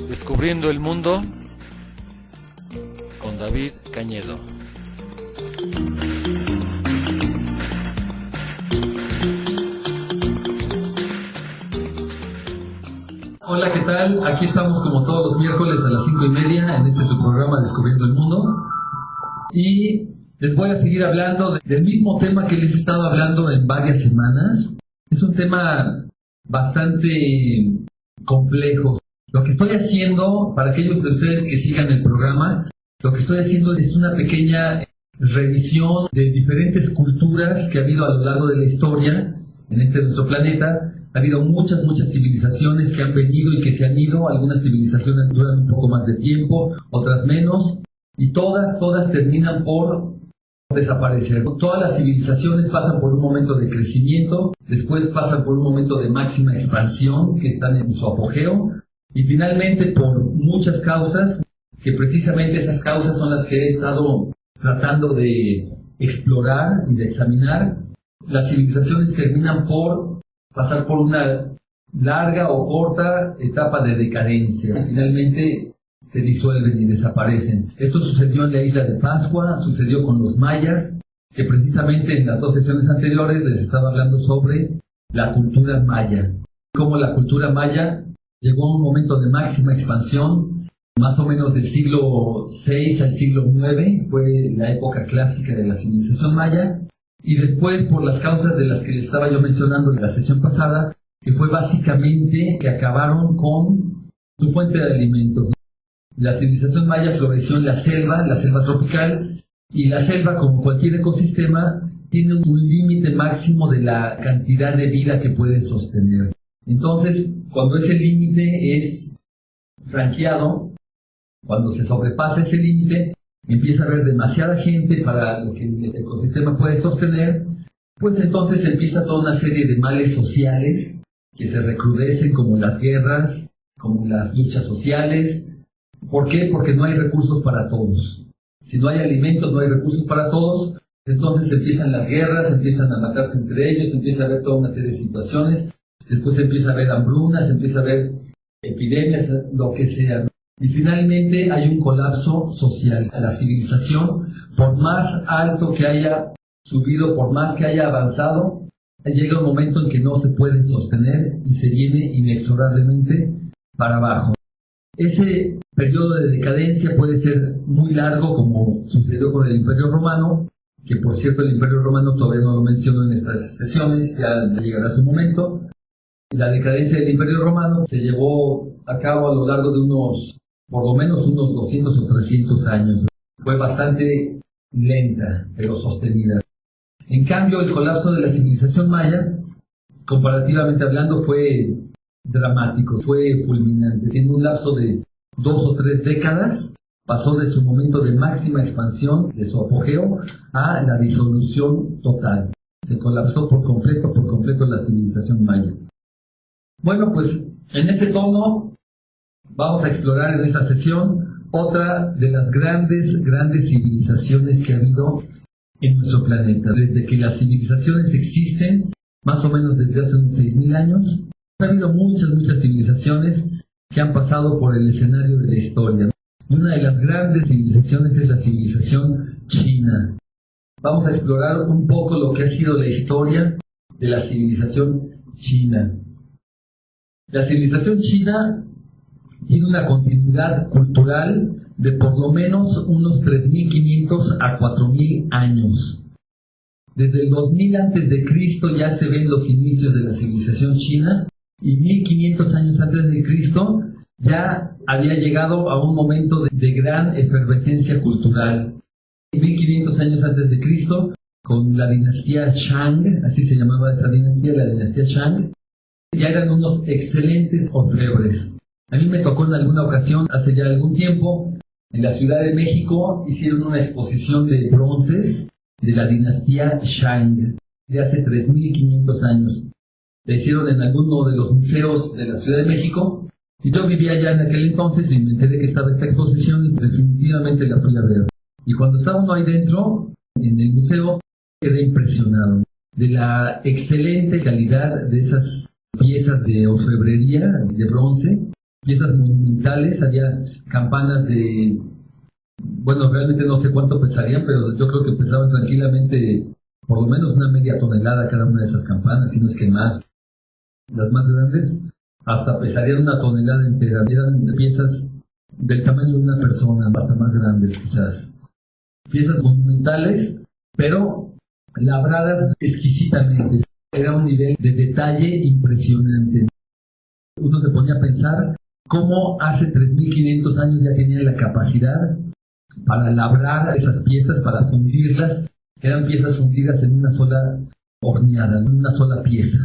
Descubriendo el mundo con David Cañedo. Hola, ¿qué tal? Aquí estamos como todos los miércoles a las 5:30 en este su programa Descubriendo el Mundo. Y les voy a seguir hablando del mismo tema que les he estado hablando en varias semanas. Es un tema bastante complejo. Lo que estoy haciendo, para aquellos de ustedes que sigan el programa, lo que estoy haciendo es una pequeña revisión de diferentes culturas que ha habido a lo largo de la historia en este nuestro planeta. Ha habido muchas civilizaciones que han venido y que se han ido. Algunas civilizaciones duran un poco más de tiempo, otras menos, y todas terminan por desaparecer. Todas las civilizaciones pasan por un momento de crecimiento, después pasan por un momento de máxima expansión, que están en su apogeo, y finalmente por muchas causas, que precisamente esas causas son las que he estado tratando de explorar y de examinar. Las civilizaciones terminan por pasar por una larga o corta etapa de decadencia. Finalmente se disuelven y desaparecen. Esto sucedió en la isla de Pascua, sucedió con los mayas, que precisamente en las dos sesiones anteriores les estaba hablando sobre la cultura maya. Cómo la cultura maya llegó a un momento de máxima expansión, más o menos del siglo VI al siglo IX, fue la época clásica de la civilización maya, y después por las causas de las que les estaba yo mencionando en la sesión pasada, que fue básicamente que acabaron con su fuente de alimentos. La civilización maya floreció en la selva tropical, y la selva, como cualquier ecosistema, tiene un límite máximo de la cantidad de vida que puede sostener. Entonces, cuando ese límite es franqueado, cuando se sobrepasa ese límite, empieza a haber demasiada gente para lo que el ecosistema puede sostener, pues entonces empieza toda una serie de males sociales que se recrudecen, como las guerras, como las luchas sociales. ¿Por qué? Porque no hay recursos para todos. Si no hay alimentos, no hay recursos para todos, entonces empiezan las guerras, empiezan a matarse entre ellos, empieza a haber toda una serie de situaciones. Después empieza a haber hambrunas, empieza a haber epidemias, lo que sea. Y finalmente hay un colapso social. La civilización, por más alto que haya subido, por más que haya avanzado, llega un momento en que no se puede sostener y se viene inexorablemente para abajo. Ese periodo de decadencia puede ser muy largo, como sucedió con el Imperio Romano, que por cierto el Imperio Romano todavía no lo menciono en estas sesiones, ya llegará su momento. La decadencia del Imperio Romano se llevó a cabo a lo largo de por lo menos unos 200 o 300 años. Fue bastante lenta, pero sostenida. En cambio, el colapso de la civilización maya, comparativamente hablando, fue dramático, fue fulminante. En un lapso de 2 o 3 décadas, pasó de su momento de máxima expansión, de su apogeo, a la disolución total. Se colapsó por completo la civilización maya. Bueno, pues en este tono vamos a explorar en esta sesión otra de las grandes civilizaciones que ha habido en nuestro planeta. Desde que las civilizaciones existen, más o menos desde hace unos 6.000 años, ha habido muchas civilizaciones que han pasado por el escenario de la historia. Y una de las grandes civilizaciones es la civilización china. Vamos a explorar un poco lo que ha sido la historia de la civilización china. La civilización china tiene una continuidad cultural de por lo menos unos 3.500 a 4.000 años. Desde el 2000 antes de Cristo ya se ven los inicios de la civilización china, y 1500 años antes de Cristo ya había llegado a un momento de gran efervescencia cultural. 1500 años antes de Cristo, con la dinastía Shang, así se llamaba esa dinastía, la dinastía Shang, ya eran unos excelentes orfebres. A mí me tocó en alguna ocasión, hace ya algún tiempo, en la Ciudad de México, hicieron una exposición de bronces de la dinastía Shang, de hace 3.500 años. La hicieron en alguno de los museos de la Ciudad de México, Y yo vivía allá en aquel entonces y me enteré que estaba esta exposición y definitivamente la fui a ver. Y cuando estaba uno ahí dentro, en el museo, quedé impresionado de la excelente calidad de esas piezas de orfebrería, de bronce, piezas monumentales. Había campanas de, bueno, realmente no sé cuánto pesarían, pero yo creo que pesaban tranquilamente por lo menos una media tonelada cada una de esas campanas, si no es que más. Las más grandes hasta pesarían una tonelada entera. Eran piezas del tamaño de una persona, hasta más grandes quizás. Piezas monumentales, pero labradas exquisitamente. Era un nivel de detalle impresionante. Uno se ponía a pensar cómo hace 3.500 años ya tenían la capacidad para labrar esas piezas, para fundirlas. Eran piezas fundidas en una sola horneada, en una sola pieza.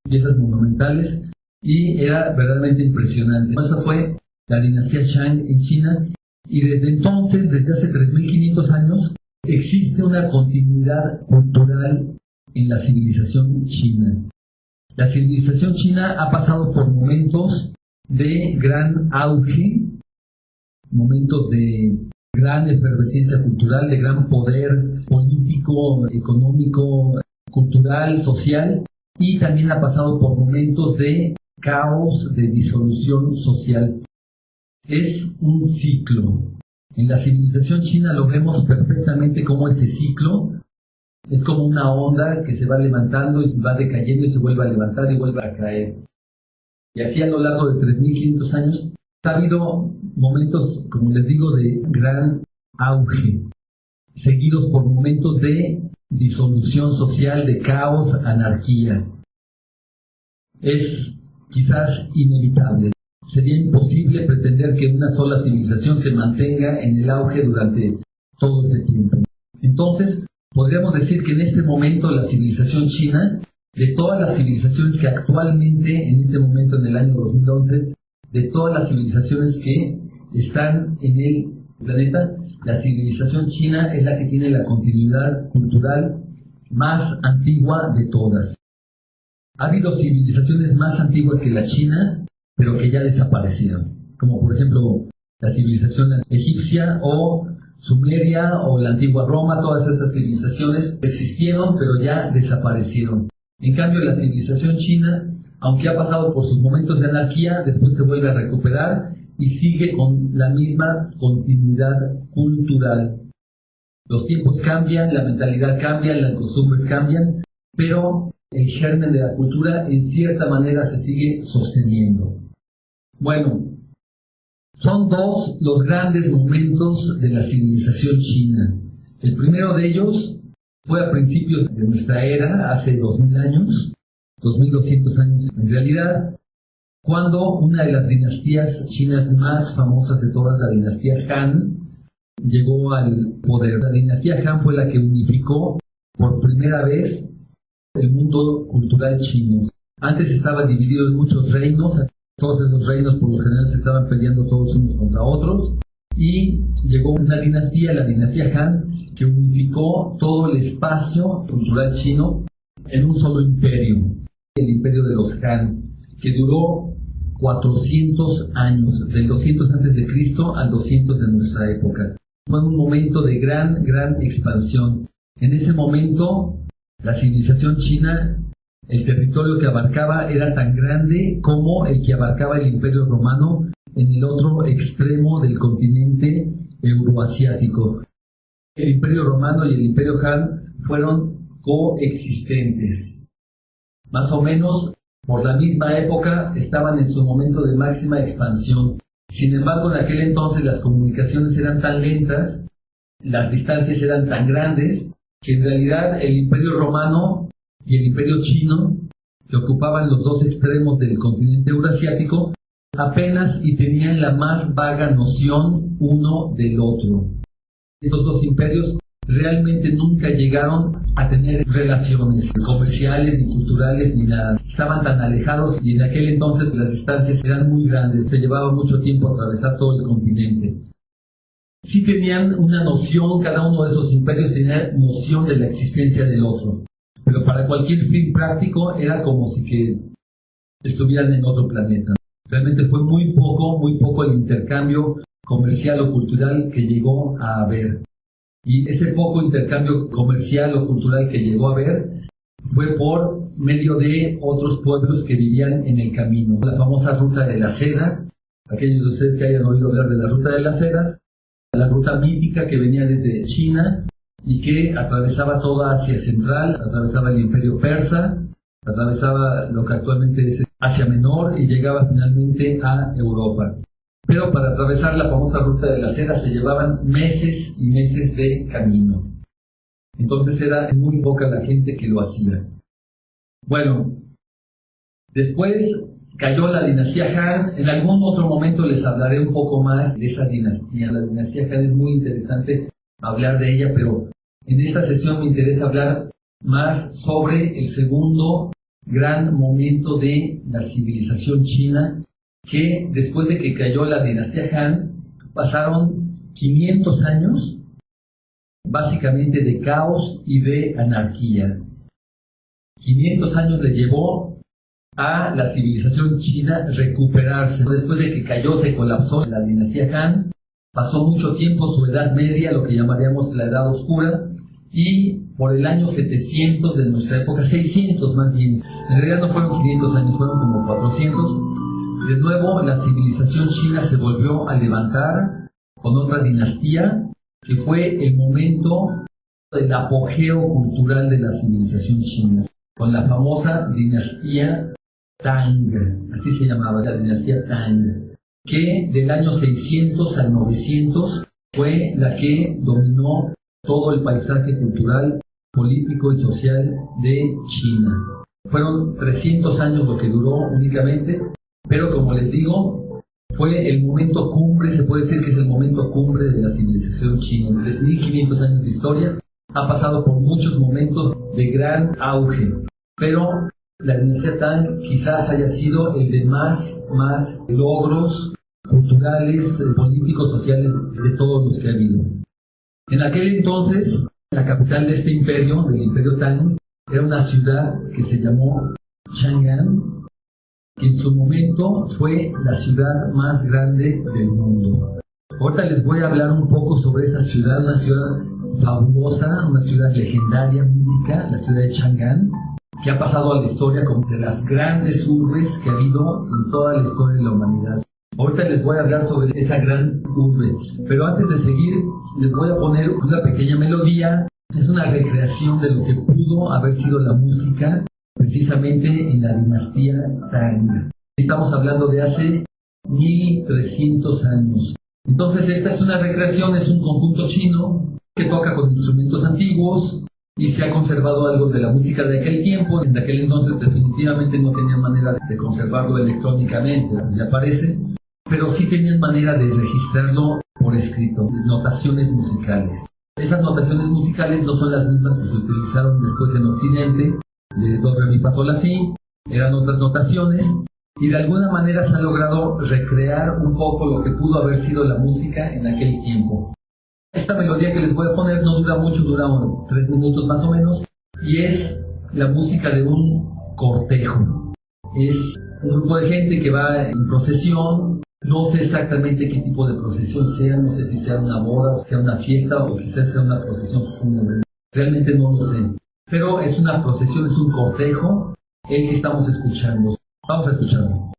Piezas monumentales, y era verdaderamente impresionante. Esa fue la dinastía Shang en China, y desde entonces, desde hace 3.500 años, existe una continuidad cultural en la civilización china. La civilización china ha pasado por momentos de gran auge, momentos de gran efervescencia cultural, de gran poder político, económico, cultural, social, y también ha pasado por momentos de caos, de disolución social. Es un ciclo. En la civilización china lo vemos perfectamente como ese ciclo es como una onda que se va levantando y va decayendo y se vuelve a levantar y vuelve a caer. Y así a lo largo de 3.500 años ha habido momentos, como les digo, de gran auge, seguidos por momentos de disolución social, de caos, anarquía. Es quizás inevitable. Sería imposible pretender que una sola civilización se mantenga en el auge durante todo ese tiempo. Entonces, podríamos decir que en este momento la civilización china, de todas las civilizaciones que actualmente, en este momento en el año 2011, de todas las civilizaciones que están en el planeta, la civilización china es la que tiene la continuidad cultural más antigua de todas. Ha habido civilizaciones más antiguas que la China, pero que ya desaparecieron, como por ejemplo la civilización egipcia o Sumeria o la antigua Roma. Todas esas civilizaciones existieron, pero ya desaparecieron. En cambio, la civilización china, aunque ha pasado por sus momentos de anarquía, después se vuelve a recuperar y sigue con la misma continuidad cultural. Los tiempos cambian, la mentalidad cambia, las costumbres cambian, pero el germen de la cultura en cierta manera se sigue sosteniendo. Bueno, son dos los grandes momentos de la civilización china. El primero de ellos fue a principios de nuestra era, hace 2.000 años, 2.200 años en realidad, cuando una de las dinastías chinas más famosas de todas, la dinastía Han, llegó al poder. La dinastía Han fue la que unificó por primera vez el mundo cultural chino. Antes estaba dividido en muchos reinos, todos esos reinos por lo general se estaban peleando todos unos contra otros, y llegó una dinastía, la dinastía Han, que unificó todo el espacio cultural chino en un solo imperio, el imperio de los Han, que duró 400 años, del 200 a.C. al 200 de nuestra época. Fue un momento de gran expansión. En ese momento, la civilización china, el territorio que abarcaba era tan grande como el que abarcaba el Imperio Romano en el otro extremo del continente euroasiático. El Imperio Romano y el Imperio Han fueron coexistentes. Más o menos por la misma época estaban en su momento de máxima expansión. Sin embargo, en aquel entonces las comunicaciones eran tan lentas, las distancias eran tan grandes, que en realidad el Imperio Romano y el Imperio Chino, que ocupaban los dos extremos del continente euroasiático, apenas y tenían la más vaga noción uno del otro. Estos dos imperios realmente nunca llegaron a tener relaciones comerciales, ni culturales, ni nada. Estaban tan alejados y en aquel entonces las distancias eran muy grandes. Se llevaba mucho tiempo atravesar todo el continente. Sí tenían una noción, cada uno de esos imperios tenía noción de la existencia del otro. Pero para cualquier fin práctico era como si que estuvieran en otro planeta. Realmente fue muy poco el intercambio comercial o cultural que llegó a haber. Y ese poco intercambio comercial o cultural que llegó a haber fue por medio de otros pueblos que vivían en el camino. La famosa ruta de la seda, aquellos de ustedes que hayan oído hablar de la ruta de la seda, la ruta mítica que venía desde China y que atravesaba toda Asia Central, atravesaba el Imperio Persa, atravesaba lo que actualmente es Asia Menor y llegaba finalmente a Europa. Pero para atravesar la famosa ruta de la seda se llevaban meses y meses de camino. Entonces era muy poca la gente que lo hacía. Bueno, después cayó la dinastía Han. En algún otro momento les hablaré un poco más de esa dinastía. La dinastía Han es muy interesante hablar de ella, pero en esta sesión me interesa hablar más sobre el segundo gran momento de la civilización china, que después de que cayó la dinastía Han, pasaron 500 años básicamente de caos y de anarquía. 500 años le llevó a la civilización china recuperarse. Después de que cayó, se colapsó la dinastía Han, pasó mucho tiempo su edad media, lo que llamaríamos la edad oscura, y por el año 700 de nuestra época, 600 más bien, en realidad no fueron 500 años, fueron como 400, de nuevo la civilización china se volvió a levantar con otra dinastía, que fue el momento del apogeo cultural de la civilización china, con la famosa dinastía Tang, así se llamaba la dinastía Tang, que del año 600 al 900 fue la que dominó todo el paisaje cultural, político y social de China. Fueron 300 años lo que duró únicamente, pero como les digo, fue el momento cumbre, se puede decir que es el momento cumbre de la civilización china. 3.500 años de historia, ha pasado por muchos momentos de gran auge, pero la dinastía Tang quizás haya sido el de más logros culturales, políticos, sociales de todos los que ha habido. En aquel entonces, la capital de este imperio, del imperio Tang, era una ciudad que se llamó Chang'an, que en su momento fue la ciudad más grande del mundo. Ahorita les voy a hablar un poco sobre esa ciudad, una ciudad fabulosa, una ciudad legendaria, mítica, la ciudad de Chang'an, que ha pasado a la historia como de las grandes urbes que ha habido en toda la historia de la humanidad. Ahorita les voy a hablar sobre esa gran urbe, pero antes de seguir les voy a poner una pequeña melodía. Es una recreación de lo que pudo haber sido la música precisamente en la dinastía Tang. Estamos hablando de hace 1300 años. Entonces esta es una recreación, es un conjunto chino que toca con instrumentos antiguos y se ha conservado algo de la música de aquel tiempo. En aquel entonces definitivamente no tenían manera de conservarlo electrónicamente, ya parece, pero sí tenían manera de registrarlo por escrito, notaciones musicales. Esas notaciones musicales no son las mismas que se utilizaron después en Occidente, de do, re, mi, fa, sol, la, si, eran otras notaciones, y de alguna manera se ha logrado recrear un poco lo que pudo haber sido la música en aquel tiempo. Esta melodía que les voy a poner no dura mucho, dura 3 minutos más o menos, y es la música de un cortejo. Es un grupo de gente que va en procesión. No sé exactamente qué tipo de procesión sea, no sé si sea una boda, sea una fiesta o quizás sea una procesión fúnebre. Realmente no lo sé. Pero es una procesión, es un cortejo el que estamos escuchando. Vamos a escucharlo.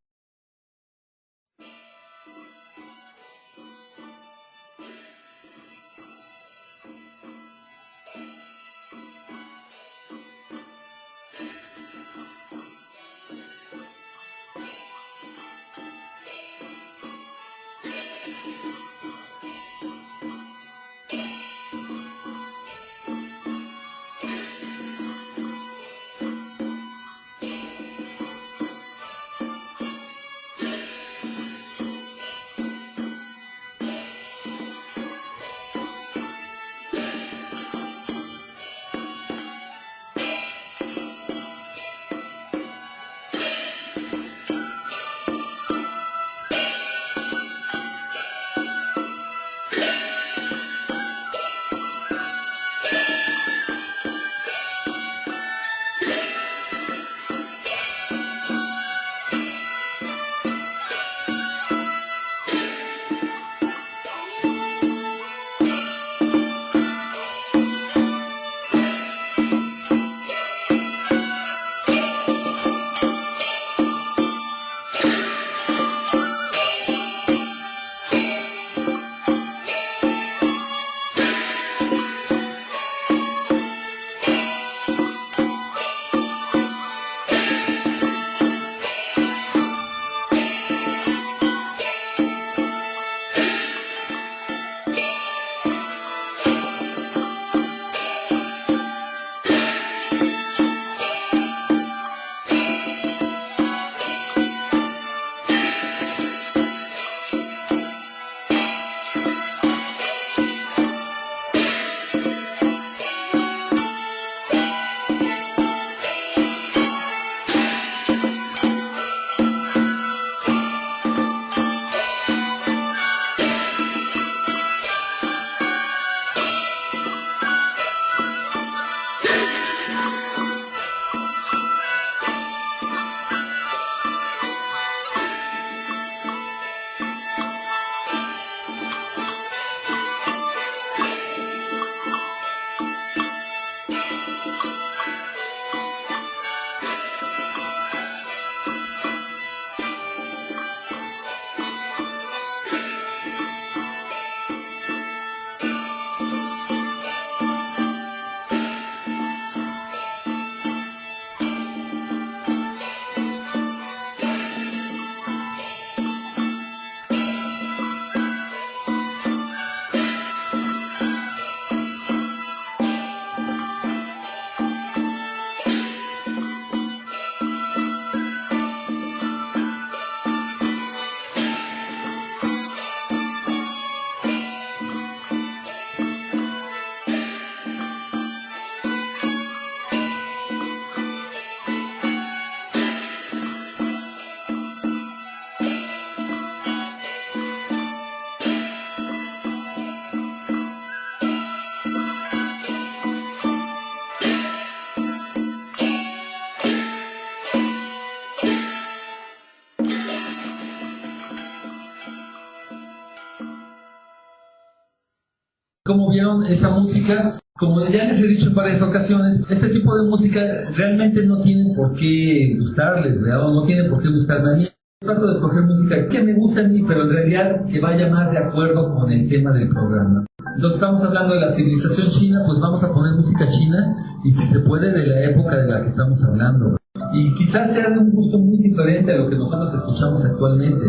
Como vieron esa música, como ya les he dicho en varias ocasiones, este tipo de música realmente no tiene por qué gustarles, ¿verdad? O no tiene por qué gustarme a mí. Trato de escoger música que me gusta a mí, pero en realidad que vaya más de acuerdo con el tema del programa. Entonces estamos hablando de la civilización china, pues vamos a poner música china y si se puede de la época de la que estamos hablando. Y quizás sea de un gusto muy diferente a lo que nosotros escuchamos actualmente,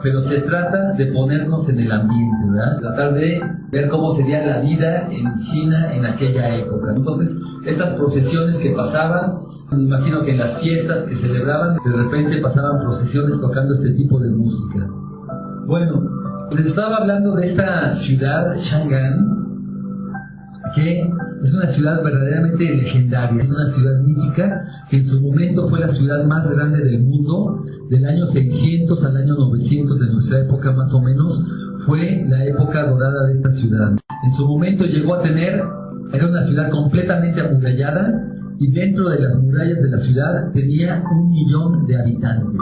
pero se trata de ponernos en el ambiente, ¿verdad? Tratar de ver cómo sería la vida en China en aquella época. Entonces, estas procesiones que pasaban, me imagino que en las fiestas que celebraban, de repente pasaban procesiones tocando este tipo de música. Bueno, les estaba hablando de esta ciudad, Chang'an, que es una ciudad verdaderamente legendaria, es una ciudad mítica que en su momento fue la ciudad más grande del mundo, del año 600 al año 900 de nuestra época más o menos, fue la época dorada de esta ciudad. En su momento llegó a tener, era una ciudad completamente amurallada y dentro de las murallas de la ciudad tenía 1 millón de habitantes.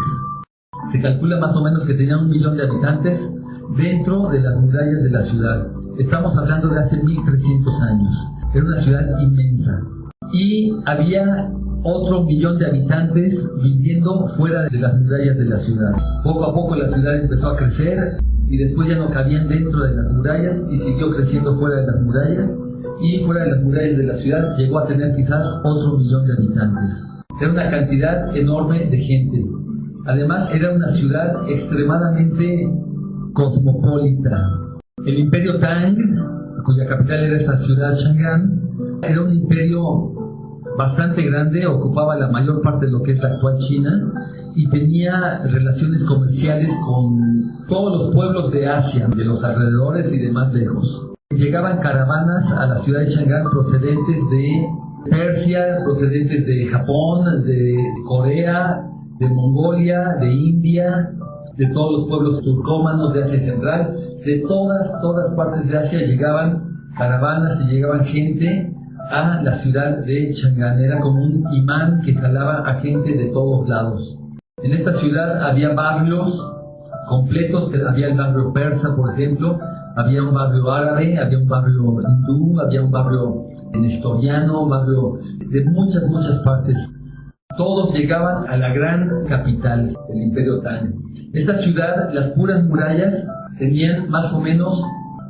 Se calcula más o menos que tenía 1 millón de habitantes dentro de las murallas de la ciudad. Estamos hablando de hace 1300 años. Era una ciudad inmensa. Y había otro 1 millón de habitantes viviendo fuera de las murallas de la ciudad. Poco a poco la ciudad empezó a crecer y después ya no cabían dentro de las murallas y siguió creciendo fuera de las murallas. Y fuera de las murallas de la ciudad llegó a tener quizás otro 1 millón de habitantes. Era una cantidad enorme de gente. Además era una ciudad extremadamente cosmopolita. El imperio Tang, cuya capital era esa ciudad Chang'an, era un imperio bastante grande, ocupaba la mayor parte de lo que es la actual China y tenía relaciones comerciales con todos los pueblos de Asia, de los alrededores y de más lejos. Llegaban caravanas a la ciudad de Chang'an procedentes de Persia, procedentes de Japón, de Corea, de Mongolia, de India, de todos los pueblos turcómanos de Asia Central, de todas partes de Asia llegaban caravanas y llegaban gente a la ciudad de Chang'an. Era como un imán que jalaba a gente de todos lados. En esta ciudad había barrios completos, había el barrio persa, por ejemplo, había un barrio árabe, había un barrio hindú, había un barrio nestoriano, un barrio de muchas partes. Todos llegaban a la gran capital del Imperio Tang. Esta ciudad, las puras murallas, tenían más o menos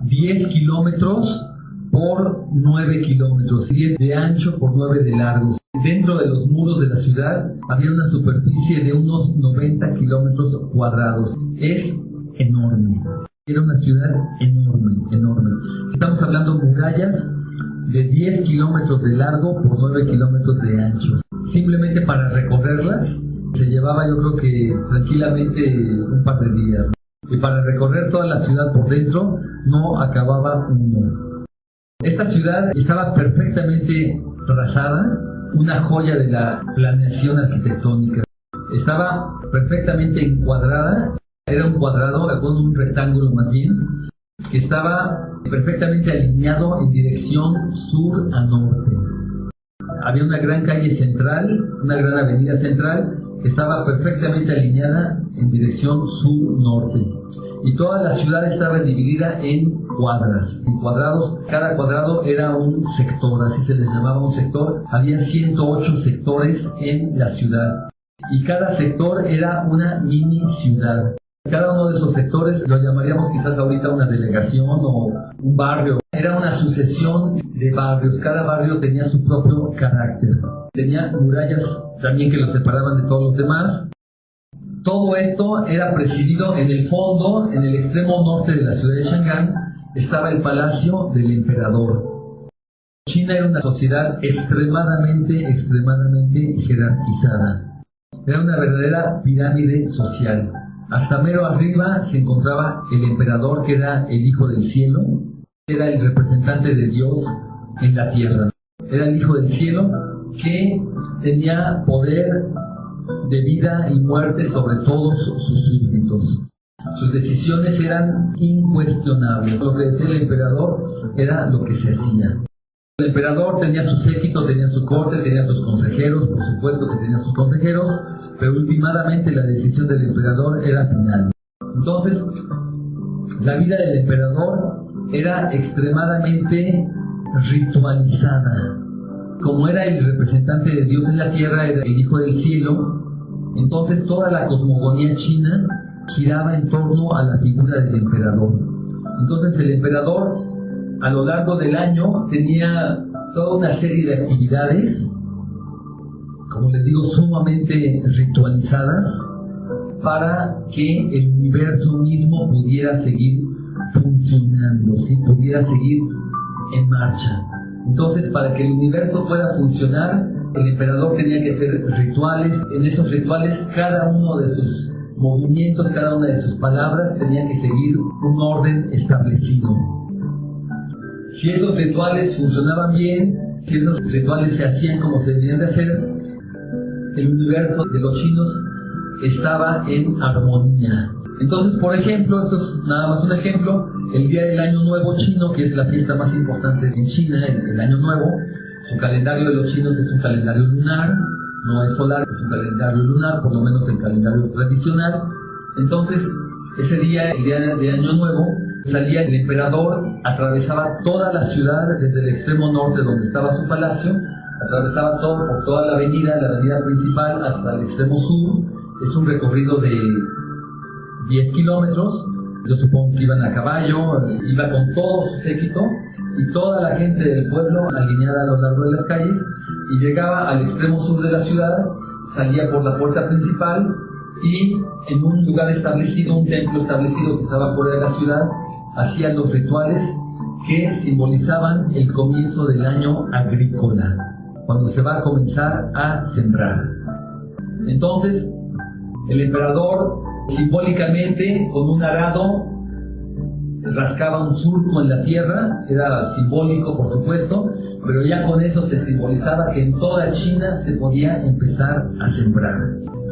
10 kilómetros por 9 kilómetros, 10 de ancho por 9 de largo. Dentro de los muros de la ciudad había una superficie de unos 90 kilómetros cuadrados. Es enorme. Era una ciudad enorme. Estamos hablando de murallas de 10 kilómetros de largo por 9 kilómetros de ancho. Simplemente para recorrerlas se llevaba, yo creo que tranquilamente, un par de días. Y para recorrer toda la ciudad por dentro no acababa uno. Esta ciudad estaba perfectamente trazada, una joya de la planeación arquitectónica. Estaba perfectamente encuadrada, era un cuadrado, con un rectángulo más bien, que estaba perfectamente alineado en dirección sur a norte. Había una gran calle central, una gran avenida central, que estaba perfectamente alineada en dirección sur-norte. Y toda la ciudad estaba dividida en cuadras, en cuadrados. Cada cuadrado era un sector, así se les llamaba un sector. Había 108 sectores en la ciudad. Y cada sector era una mini ciudad. Cada uno de esos sectores lo llamaríamos quizás ahorita una delegación o un barrio. Era una sucesión de barrios. Cada barrio tenía su propio carácter. Tenía murallas también que los separaban de todos los demás. Todo esto era presidido en el fondo, en el extremo norte de la ciudad de Chang'an, estaba el palacio del emperador. China era una sociedad extremadamente jerarquizada. Era una verdadera pirámide social. Hasta mero arriba se encontraba el emperador, que era el hijo del cielo, era el representante de Dios en la tierra. Era el hijo del cielo que tenía poder de vida y muerte sobre todos sus súbditos. Sus decisiones eran incuestionables. Lo que decía el emperador era lo que se hacía. El emperador tenía su séquito, tenía su corte, tenía sus consejeros, por supuesto que tenía sus consejeros, pero últimamente la decisión del emperador era final. Entonces, la vida del emperador era extremadamente ritualizada. Como era el representante de Dios en la tierra, era el Hijo del Cielo, entonces toda la cosmogonía china giraba en torno a la figura del emperador. Entonces el emperador a lo largo del año tenía toda una serie de actividades, como les digo, sumamente ritualizadas, para que el universo mismo pudiera seguir funcionando, ¿sí? Pudiera seguir en marcha. Entonces, para que el universo pueda funcionar, el emperador tenía que hacer rituales. En esos rituales, cada uno de sus movimientos, cada una de sus palabras tenía que seguir un orden establecido. Si esos rituales funcionaban bien, si esos rituales se hacían como se debían de hacer, el universo de los chinos estaba en armonía. Entonces, por ejemplo, esto es nada más un ejemplo, el día del Año Nuevo chino, que es la fiesta más importante en China, el Año Nuevo, su calendario de los chinos es un calendario lunar, no es solar, es un calendario lunar, por lo menos el calendario tradicional. Entonces, ese día, el día de Año Nuevo, salía el emperador, atravesaba toda la ciudad, desde el extremo norte donde estaba su palacio, atravesaba todo por toda la avenida principal, hasta el extremo sur. Es un recorrido de 10 kilómetros, yo supongo que iban a caballo, iba con todo su séquito y toda la gente del pueblo alineada a lo largo de las calles, y llegaba al extremo sur de la ciudad, salía por la puerta principal y en un lugar establecido, un templo establecido que estaba fuera de la ciudad, hacían los rituales que simbolizaban el comienzo del año agrícola, cuando se va a comenzar a sembrar. Entonces, el emperador simbólicamente con un arado rascaba un surco en la tierra, era simbólico por supuesto, pero ya con eso se simbolizaba que en toda China se podía empezar a sembrar.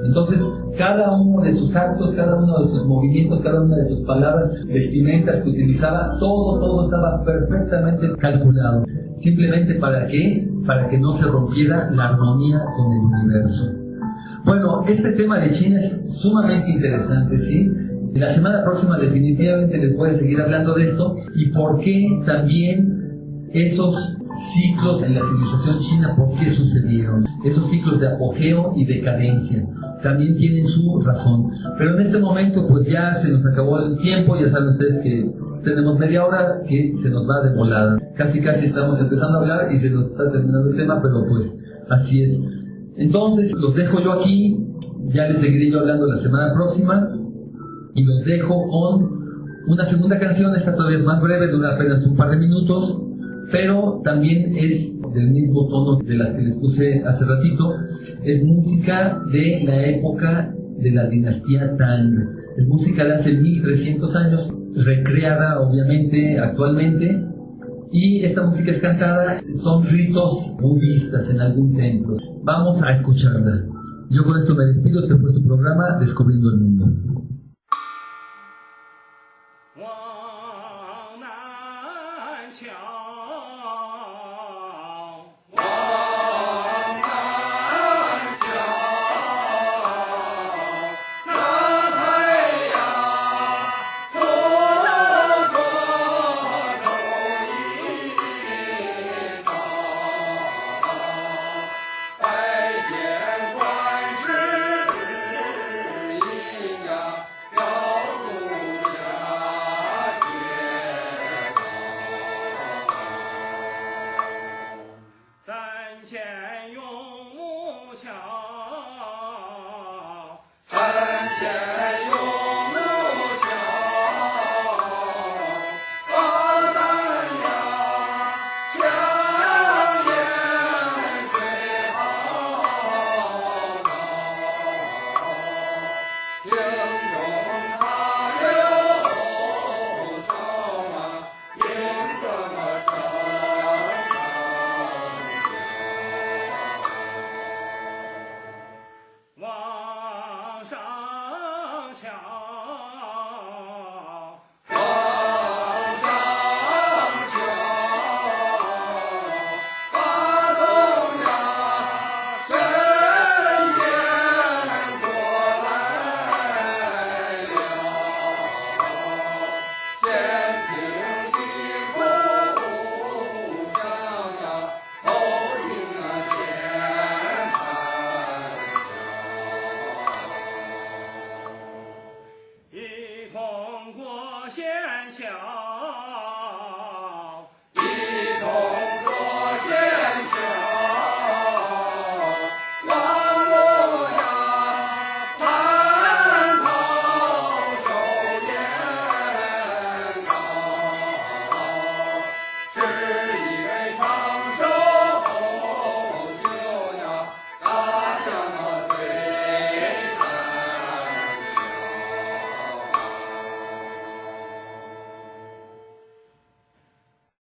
Entonces, cada uno de sus actos, cada uno de sus movimientos, cada una de sus palabras, vestimentas que utilizaba, todo estaba perfectamente calculado. Simplemente ¿para qué? Para que no se rompiera la armonía con el universo. Bueno, este tema de China es sumamente interesante, ¿sí? La semana próxima definitivamente les voy a seguir hablando de esto y por qué también esos ciclos en la civilización china, por qué sucedieron. Esos ciclos de apogeo y decadencia también tienen su razón. Pero en este momento pues ya se nos acabó el tiempo, ya saben ustedes que tenemos media hora que se nos va de volada. Casi estamos empezando a hablar y se nos está terminando el tema, pero pues así es. Entonces los dejo yo aquí, ya les seguiré yo hablando la semana próxima y los dejo con una segunda canción. Esta todavía es más breve, dura apenas un par de minutos, pero también es del mismo tono de las que les puse hace ratito. Es música de la época de la dinastía Tang, es música de hace 1300 años, recreada obviamente actualmente. Y esta música es cantada, son ritos budistas en algún templo. Vamos a escucharla. Yo con esto me despido, este fue su programa Descubriendo el Mundo. 桥。